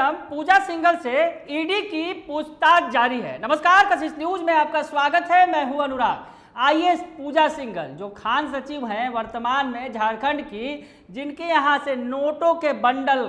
Madam पूजा सिंघल से ED की पूछताछ जारी है। नमस्कार, कशिश न्यूज में आपका स्वागत है। मैं हूं अनुराग। आईएएस पूजा सिंघल जो खान सचिव हैं वर्तमान में झारखंड की, जिनके यहां से नोटों के बंडल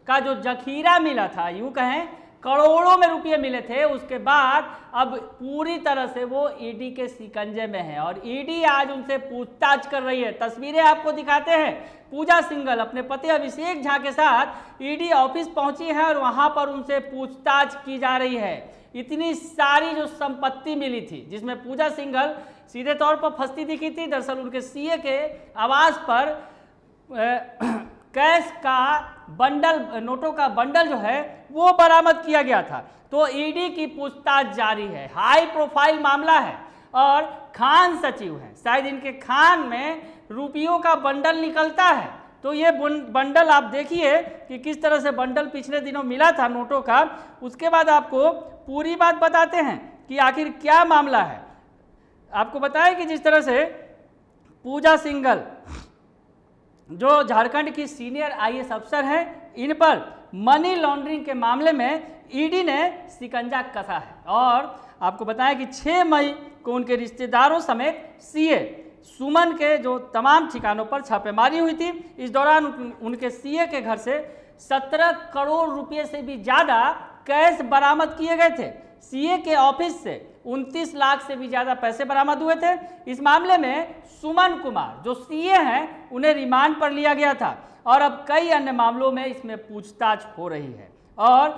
का जो जखीरा मिला था, यूं कहें करोड़ों में रुपये मिले थे, उसके बाद अब पूरी तरह से वो ईडी के शिकंजे में है और ईडी आज उनसे पूछताछ कर रही है। तस्वीरें आपको दिखाते हैं। पूजा सिंघल अपने पति अभिषेक झा के साथ ईडी ऑफिस पहुंची है और वहां पर उनसे पूछताछ की जा रही है। इतनी सारी जो संपत्ति मिली थी, जिसमें पूजा सिंघल सीधे तौर पर फंसती दिखी थी। दरअसल उनके सीए के आवास पर कैश का बंडल, नोटों का बंडल जो है वो बरामद किया गया था। तो ईडी की पूछताछ जारी है। हाई प्रोफाइल मामला है और खान सचिव हैं, शायद इनके खान में रुपयों का बंडल निकलता है। तो ये बंडल आप देखिए कि किस तरह से बंडल पिछले दिनों मिला था नोटों का। उसके बाद आपको पूरी बात बताते हैं कि आखिर क्या मामला है। आपको बताया कि जिस तरह से पूजा सिंघल जो झारखंड की सीनियर आईएएस अफसर हैं, इन पर मनी लॉन्ड्रिंग के मामले में ईडी ने शिकंजा कसा है। और आपको बताया कि 6 मई को उनके रिश्तेदारों समेत सीए सुमन के जो तमाम ठिकानों पर छापेमारी हुई थी। इस दौरान उनके सीए के घर से 17 करोड़ रुपए से भी ज़्यादा कैश बरामद किए गए थे। सीए के ऑफिस से 29 लाख से भी ज़्यादा पैसे बरामद हुए थे। इस मामले में सुमन कुमार जो सीए हैं, उन्हें रिमांड पर लिया गया था और अब कई अन्य मामलों में इसमें पूछताछ हो रही है। और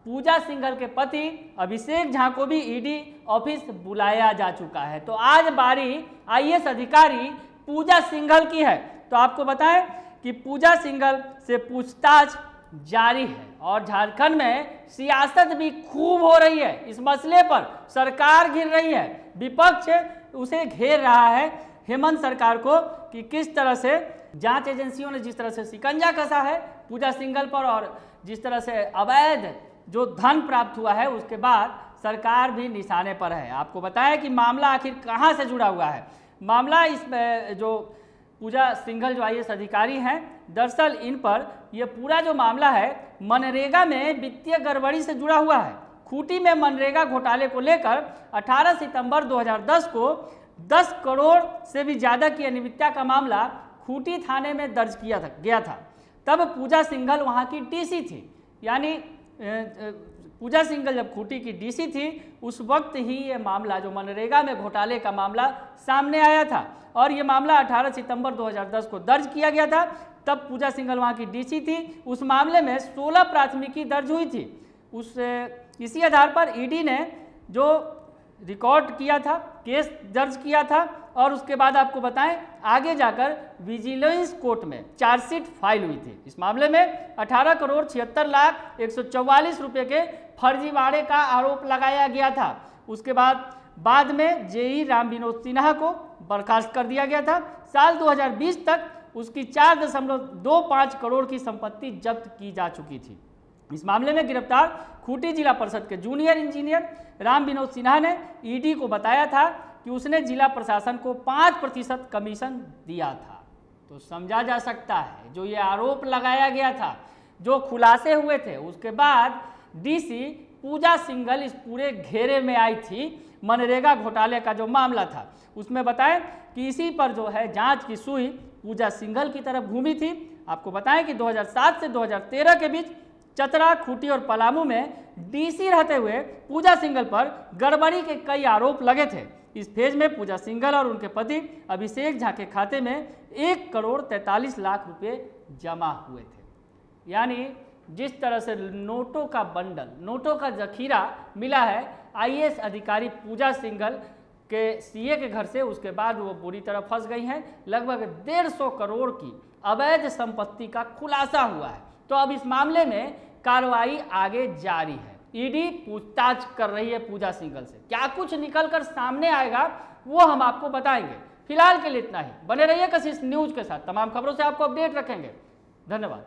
पूजा सिंघल के पति अभिषेक झा को भी ईडी ऑफिस बुलाया जा चुका है। तो आज बारी आईएएस अधिकारी पूजा सिंघल की है। तो आपको बताएं कि पूजा सिंघल से पूछताछ जारी है और झारखंड में सियासत भी खूब हो रही है। इस मसले पर सरकार घिर रही है, विपक्ष उसे घेर रहा है, हेमंत सरकार को, कि किस तरह से जांच एजेंसियों ने जिस तरह से शिकंजा कसा है पूजा सिंघल पर और जिस तरह से अवैध जो धन प्राप्त हुआ है, उसके बाद सरकार भी निशाने पर है। आपको बताया कि मामला आखिर कहां से जुड़ा हुआ है। मामला इस जो पूजा सिंघल जो आईएएस अधिकारी हैं, दरअसल इन पर यह पूरा जो मामला है मनरेगा में वित्तीय गड़बड़ी से जुड़ा हुआ है। खूंटी में मनरेगा घोटाले को लेकर 18 सितंबर 2010 को 10 करोड़ से भी ज़्यादा की अनियमितता का मामला खूंटी थाने में दर्ज किया गया था। तब पूजा सिंघल वहाँ की डीसी थी, यानी पूजा सिंघल जब खूंटी की डीसी थी, उस वक्त ही ये मामला जो मनरेगा में घोटाले का मामला सामने आया था और ये मामला 18 सितंबर 2010 को दर्ज किया गया था। तब पूजा सिंघल वहाँ की डीसी थी। उस मामले में 16 प्राथमिकी दर्ज हुई थी। इसी आधार पर ईडी ने जो रिकॉर्ड किया था, केस दर्ज किया था और उसके बाद आपको बताएं आगे जाकर विजिलेंस कोर्ट में चार्जशीट फाइल हुई थी। इस मामले में 18 करोड़ 76 लाख 144 रुपये के फर्जीवाड़े का आरोप लगाया गया था। उसके बाद में जेई राम विनोद सिन्हा को बर्खास्त कर दिया गया था। साल 2020 तक उसकी 4.25 करोड़ की संपत्ति जब्त की जा चुकी थी। इस मामले में गिरफ्तार खूंटी जिला परिषद के जूनियर इंजीनियर राम विनोद सिन्हा ने ईडी को बताया था कि उसने जिला प्रशासन को 5% कमीशन दिया था। तो समझा जा सकता है जो ये आरोप लगाया गया था, जो खुलासे हुए थे, उसके बाद डीसी पूजा सिंघल इस पूरे घेरे में आई थी। मनरेगा घोटाले का जो मामला था उसमें बताएं कि इसी पर जो है जांच की सुई पूजा सिंघल की तरफ घूमी थी। आपको बताएं कि 2007 से 2013 के बीच चतरा, खूंटी और पलामू में डीसी रहते हुए पूजा सिंघल पर गड़बड़ी के कई आरोप लगे थे। इस फेज में पूजा सिंघल और उनके पति अभिषेक झा के खाते में 1 करोड़ 43 लाख रुपए जमा हुए थे। यानी जिस तरह से नोटों का बंडल, नोटों का जखीरा मिला है आईएएस अधिकारी पूजा सिंघल के सीए के घर से, उसके बाद वो बुरी तरह फंस गई हैं। लगभग 150 करोड़ की अवैध संपत्ति का खुलासा हुआ है। तो अब इस मामले में कार्रवाई आगे जारी है। ईडी पूछताछ कर रही है पूजा सिंघल से। क्या कुछ निकलकर सामने आएगा वो हम आपको बताएंगे। फिलहाल के लिए इतना ही। बने रहिए कशिश न्यूज के साथ, तमाम खबरों से आपको अपडेट रखेंगे। धन्यवाद।